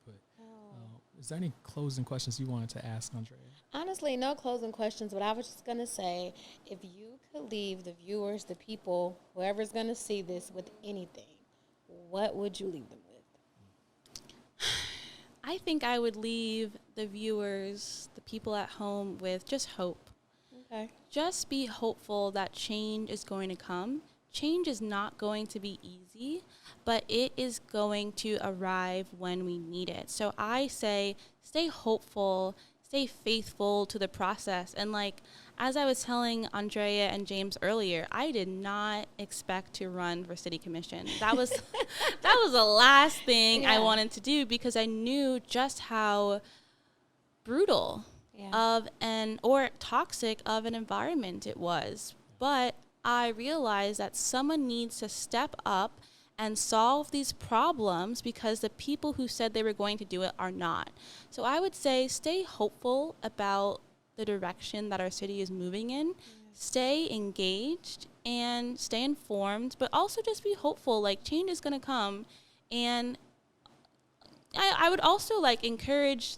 beautifully put. Is there any closing questions you wanted to ask, Andrea? Honestly, no closing questions, but I was just going to say, if you could leave the viewers, the people, whoever's going to see this with anything, what would you leave them with? I think I would leave the viewers, the people at home, with just hope. Okay. Just be hopeful that change is going to come. Change is not going to be easy, but it is going to arrive when we need it. So I say, stay hopeful, stay faithful to the process. And like, as I was telling Andrea and James earlier, I did not expect to run for city commission. That was the last thing I wanted to do, because I knew just how brutal or toxic of an environment it was. But I realized that someone needs to step up and solve these problems, because the people who said they were going to do it are not. So I would say, stay hopeful about the direction that our city is moving in. Stay engaged and stay informed, but also just be hopeful. Like, change is going to come. And I would also encourage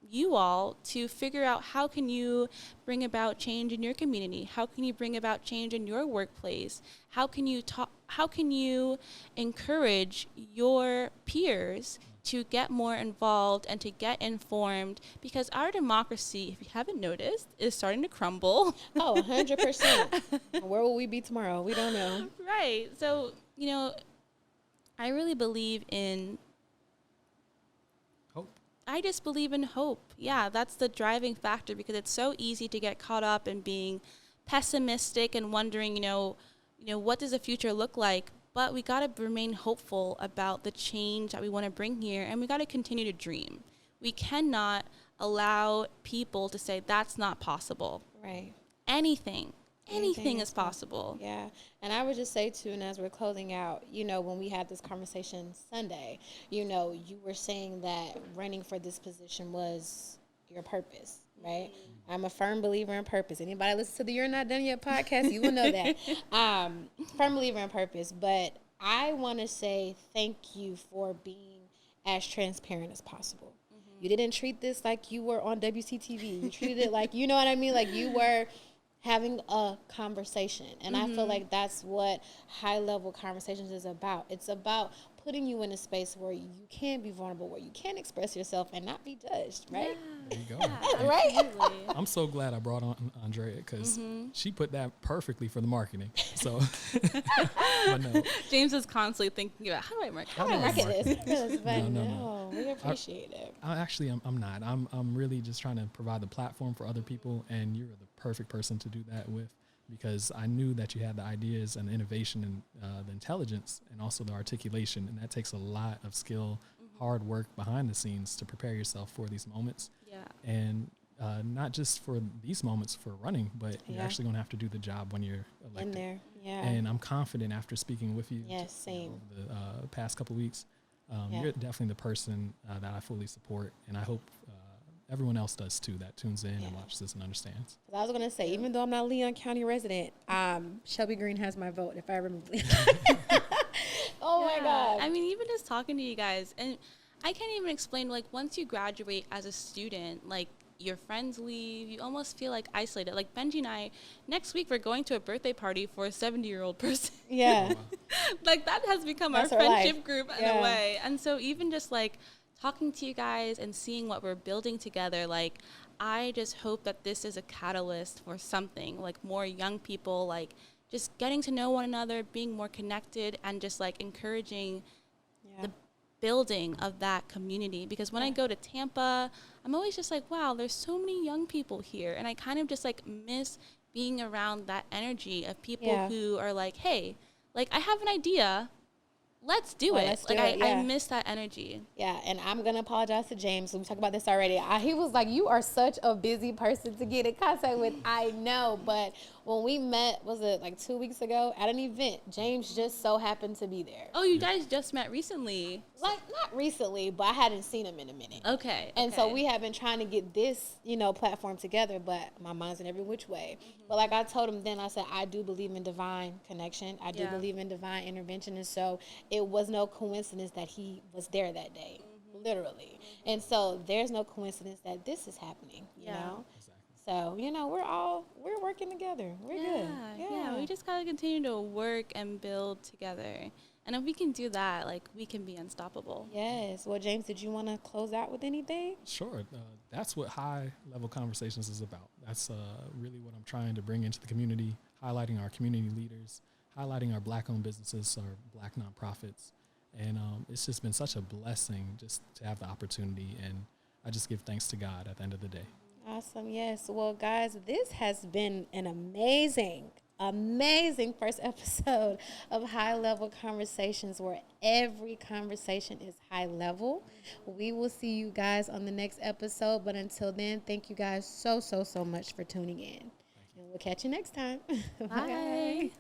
you all to figure out, how can you bring about change in your community? How can you bring about change in your workplace? How can you encourage your peers to get more involved and to get informed? Because our democracy, if you haven't noticed, is starting to crumble. Oh, 100%. Where will we be tomorrow? We don't know. Right. So, I really believe in Hope. I just believe in hope. Yeah, that's the driving factor, because it's so easy to get caught up in being pessimistic and wondering, what does the future look like? But we got to remain hopeful about the change that we want to bring here, and we got to continue to dream. We cannot allow people to say that's not possible. Right. Anything is possible. Yeah. And I would just say, too, and as we're closing out, when we had this conversation Sunday, you were saying that running for this position was your purpose, right? Mm-hmm. I'm a firm believer in purpose. Anybody listen to the You're Not Done Yet podcast, you will know that. Firm believer in purpose. But I want to say thank you for being as transparent as possible. Mm-hmm. You didn't treat this like you were on WCTV. You treated it like, you know what I mean? Like you were having a conversation. And I feel like that's what high-level conversations is about. It's about putting you in a space where you can be vulnerable, where you can express yourself and not be judged, right? There you go. Yeah, right? Absolutely. I'm so glad I brought on Andrea, because she put that perfectly for the marketing. So, but no. James is constantly thinking about, how do I market How do I market this? But No. we appreciate it. I'm not. I'm really just trying to provide the platform for other people, and you're the perfect person to do that with, because I knew that you had the ideas and the innovation and the intelligence and also the articulation, and that takes a lot of skill, hard work behind the scenes to prepare yourself for these moments. Yeah. And not just for these moments for running, but you're actually going to have to do the job when you're elected. In there, yeah. And I'm confident after speaking with you same. over the past couple of weeks, you're definitely the person that I fully support, and I hope everyone else does too, that tunes in and watches this and understands. I was going to say, even though I'm not a Leon County resident, Shelby Green has my vote, if I remember. Oh my God. I mean, even just talking to you guys, and I can't even explain, once you graduate as a student, your friends leave, you almost feel isolated. Benji and I, next week we're going to a birthday party for a 70-year-old person. Yeah. That has become our friendship group in a way. And so even just talking to you guys and seeing what we're building together, I just hope that this is a catalyst for something, more young people, just getting to know one another, being more connected, and just encouraging the building of that community. Because when I go to Tampa, I'm always just wow, there's so many young people here, and I kind of just miss being around that energy of people who are hey, I have an idea, let's do it. I miss that energy. Yeah, and I'm going to apologize to James. We talked about this already. He was like, you are such a busy person to get in contact with. I know, but when we met, was it 2 weeks ago at an event, James just so happened to be there. Oh, you guys just met recently? Not recently, but I hadn't seen him in a minute. Okay. And so we have been trying to get this, platform together, but my mind's in every which way. But I told him then, I said, I do believe in divine connection. I do believe in divine intervention. And so it was no coincidence that he was there that day, literally. And so there's no coincidence that this is happening, you know? Exactly. So, you know, we're working together. We're good. Yeah. We just gotta continue to work and build together. And if we can do that, like, we can be unstoppable. Yes. Well, James, did you want to close out with anything? Sure. That's what high-level conversations is about. That's really what I'm trying to bring into the community, highlighting our community leaders, highlighting our Black-owned businesses, our Black nonprofits. And it's just been such a blessing just to have the opportunity. And I just give thanks to God at the end of the day. Awesome. Yes. Well, guys, this has been an amazing first episode of High Level Conversations, where every conversation is high level. We will see you guys on the next episode. But until then, thank you guys so much for tuning in. And we'll catch you next time. Bye.